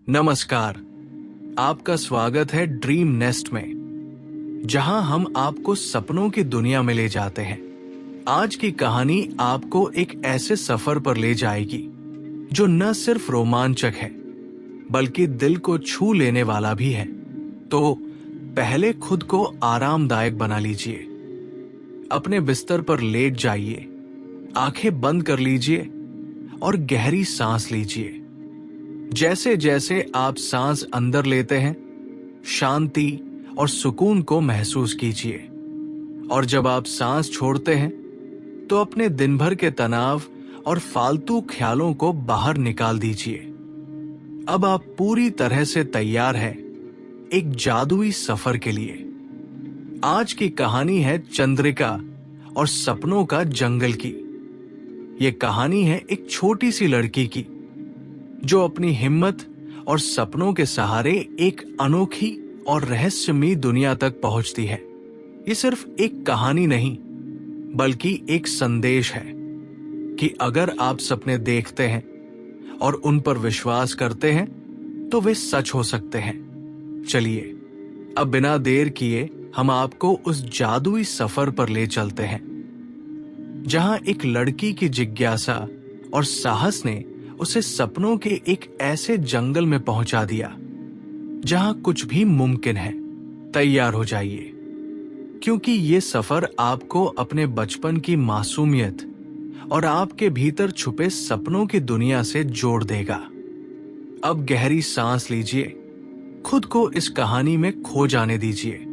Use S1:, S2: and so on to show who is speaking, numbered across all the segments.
S1: नमस्कार। आपका स्वागत है ड्रीम नेस्ट में, जहां हम आपको सपनों की दुनिया में ले जाते हैं। आज की कहानी आपको एक ऐसे सफर पर ले जाएगी जो न सिर्फ रोमांचक है बल्कि दिल को छू लेने वाला भी है। तो पहले खुद को आरामदायक बना लीजिए, अपने बिस्तर पर लेट जाइए, आंखें बंद कर लीजिए और गहरी सांस लीजिए। जैसे जैसे आप सांस अंदर लेते हैं, शांति और सुकून को महसूस कीजिए, और जब आप सांस छोड़ते हैं तो अपने दिन भर के तनाव और फालतू ख्यालों को बाहर निकाल दीजिए। अब आप पूरी तरह से तैयार हैं एक जादुई सफर के लिए। आज की कहानी है चंद्रिका और सपनों का जंगल की। ये कहानी है एक छोटी सी लड़की की जो अपनी हिम्मत और सपनों के सहारे एक अनोखी और रहस्यमयी दुनिया तक पहुंचती है। ये सिर्फ एक कहानी नहीं बल्कि एक संदेश है कि अगर आप सपने देखते हैं और उन पर विश्वास करते हैं तो वे सच हो सकते हैं। चलिए अब बिना देर किए हम आपको उस जादुई सफर पर ले चलते हैं जहां एक लड़की की जिज्ञासा और साहस ने उसे सपनों के एक ऐसे जंगल में पहुंचा दिया जहां कुछ भी मुमकिन है। तैयार हो जाइए, क्योंकि ये सफर आपको अपने बचपन की मासूमियत और आपके भीतर छुपे सपनों की दुनिया से जोड़ देगा। अब गहरी सांस लीजिए, खुद को इस कहानी में खो जाने दीजिए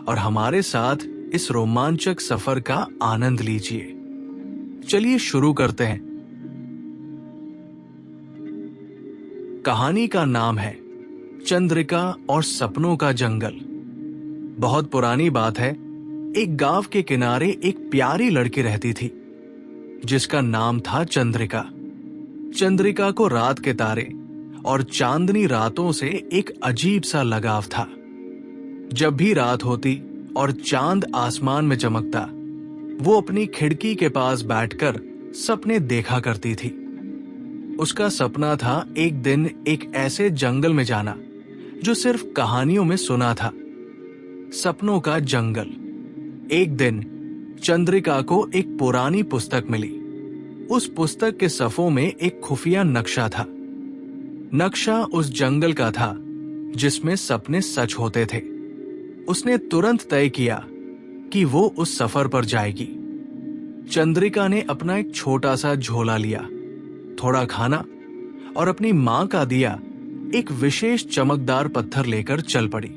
S1: और हमारे साथ इस रोमांचक सफर का आनंद लीजिए। चलिए शुरू करते हैं। कहानी का नाम है चंद्रिका और सपनों का जंगल। बहुत पुरानी बात है, एक गांव के किनारे एक प्यारी लड़की रहती थी जिसका नाम था चंद्रिका। चंद्रिका को रात के तारे और चांदनी रातों से एक अजीब सा लगाव था। जब भी रात होती और चांद आसमान में चमकता, वो अपनी खिड़की के पास बैठकर सपने देखा करती थी। उसका सपना था एक दिन एक ऐसे जंगल में जाना जो सिर्फ कहानियों में सुना था। सपनों का जंगल। एक दिन चंद्रिका को एक पुरानी पुस्तक मिली। उस पुस्तक के सफ़ों में एक खुफिया नक्शा था। नक्शा उस जंगल का था जिसमें सपने सच होते थे। उसने तुरंत तय किया कि वो उस सफर पर जाएगी। चंद्रिका ने अपना एक छोटा सा झोला लिया, थोड़ा खाना और अपनी मां का दिया एक विशेष चमकदार पत्थर लेकर चल पड़ी।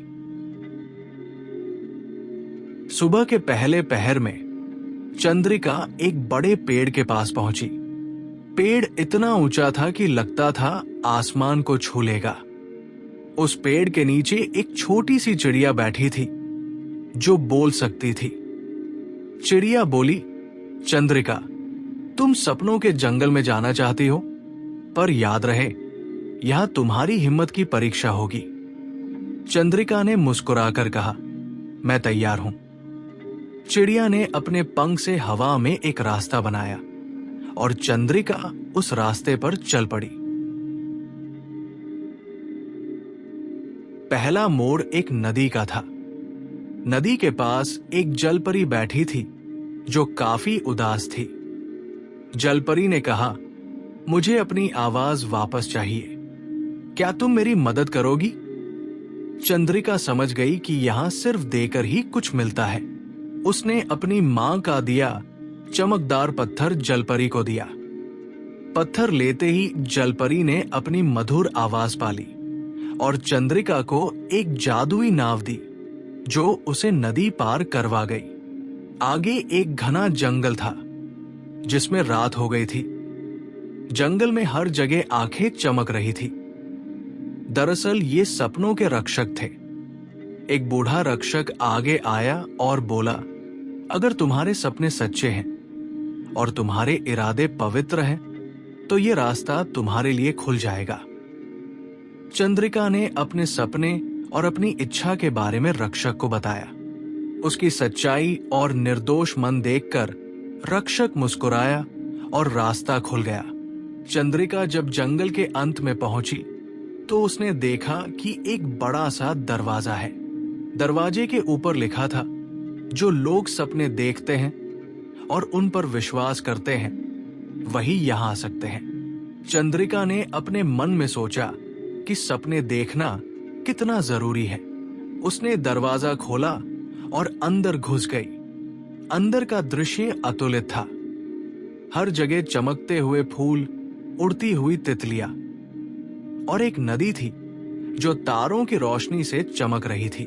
S1: सुबह के पहले पहर में चंद्रिका एक बड़े पेड़ के पास पहुंची। पेड़ इतना ऊंचा था कि लगता था आसमान को छू लेगा। उस पेड़ के नीचे एक छोटी सी चिड़िया बैठी थी जो बोल सकती थी। चिड़िया बोली, चंद्रिका, तुम सपनों के जंगल में जाना चाहती हो, पर याद रहे यहां तुम्हारी हिम्मत की परीक्षा होगी। चंद्रिका ने मुस्कुराकर कहा, मैं तैयार हूं। चिड़िया ने अपने पंख से हवा में एक रास्ता बनाया और चंद्रिका उस रास्ते पर चल पड़ी। पहला मोड़ एक नदी का था। नदी के पास एक जलपरी बैठी थी जो काफी उदास थी। जलपरी ने कहा, मुझे अपनी आवाज वापस चाहिए, क्या तुम मेरी मदद करोगी? चंद्रिका समझ गई कि यहां सिर्फ देकर ही कुछ मिलता है। उसने अपनी मां का दिया चमकदार पत्थर जलपरी को दिया। पत्थर लेते ही जलपरी ने अपनी मधुर आवाज पाली और चंद्रिका को एक जादुई नाव दी जो उसे नदी पार करवा गई। आगे एक घना जंगल था जिसमें रात हो गई थी। जंगल में हर जगह आंखें चमक रही थी। दरअसल ये सपनों के रक्षक थे। एक बूढ़ा रक्षक आगे आया और बोला, अगर तुम्हारे सपने सच्चे हैं और तुम्हारे इरादे पवित्र हैं तो ये रास्ता तुम्हारे लिए खुल जाएगा। चंद्रिका ने अपने सपने और अपनी इच्छा के बारे में रक्षक को बताया। उसकी सच्चाई और निर्दोष मन देखकर रक्षक मुस्कुराया और रास्ता खुल गया। चंद्रिका जब जंगल के अंत में पहुंची तो उसने देखा कि एक बड़ा सा दरवाजा है। दरवाजे के ऊपर लिखा था, जो लोग सपने देखते हैं और उन पर विश्वास करते हैं वही यहां आ सकते हैं। चंद्रिका ने अपने मन में सोचा कि सपने देखना कितना जरूरी है। उसने दरवाजा खोला और अंदर घुस गई। अंदर का दृश्य अतुलित था। हर जगह चमकते हुए फूल, उड़ती हुई तितलियां और एक नदी थी जो तारों की रोशनी से चमक रही थी।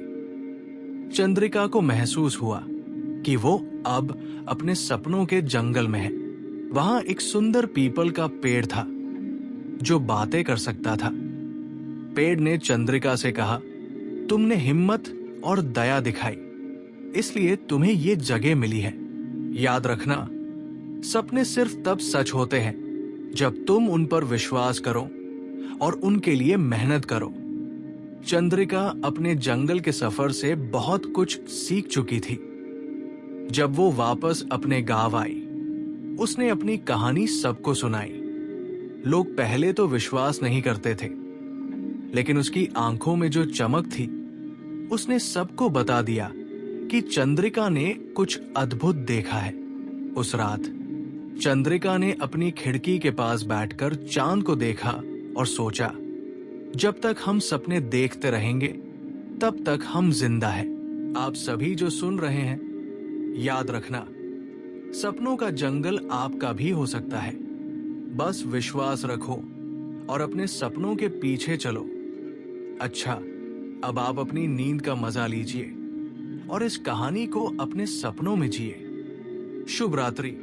S1: चंद्रिका को महसूस हुआ कि वो अब अपने सपनों के जंगल में है। वहां एक सुंदर पीपल का पेड़ था जो बातें कर सकता था। पेड़ ने चंद्रिका से कहा, तुमने हिम्मत और दया दिखाई, इसलिए तुम्हें ये जगह मिली है। याद रखना, सपने सिर्फ तब सच होते हैं जब तुम उन पर विश्वास करो और उनके लिए मेहनत करो। चंद्रिका अपने जंगल के सफर से बहुत कुछ सीख चुकी थी। जब वो वापस अपने गांव आई, उसने अपनी कहानी सबको सुनाई। लोग पहले तो विश्वास नहीं करते थे, लेकिन उसकी आंखों में जो चमक थी, उसने सबको बता दिया कि चंद्रिका ने कुछ अद्भुत देखा है। उस रात चंद्रिका ने अपनी खिड़की के पास बैठकर चांद को देखा और सोचा, जब तक हम सपने देखते रहेंगे तब तक हम जिंदा हैं। आप सभी जो सुन रहे हैं, याद रखना, सपनों का जंगल आपका भी हो सकता है। बस विश्वास रखो और अपने सपनों के पीछे चलो। अच्छा, अब आप अपनी नींद का मजा लीजिए और इस कहानी को अपने सपनों में जिए। शुभ रात्रि।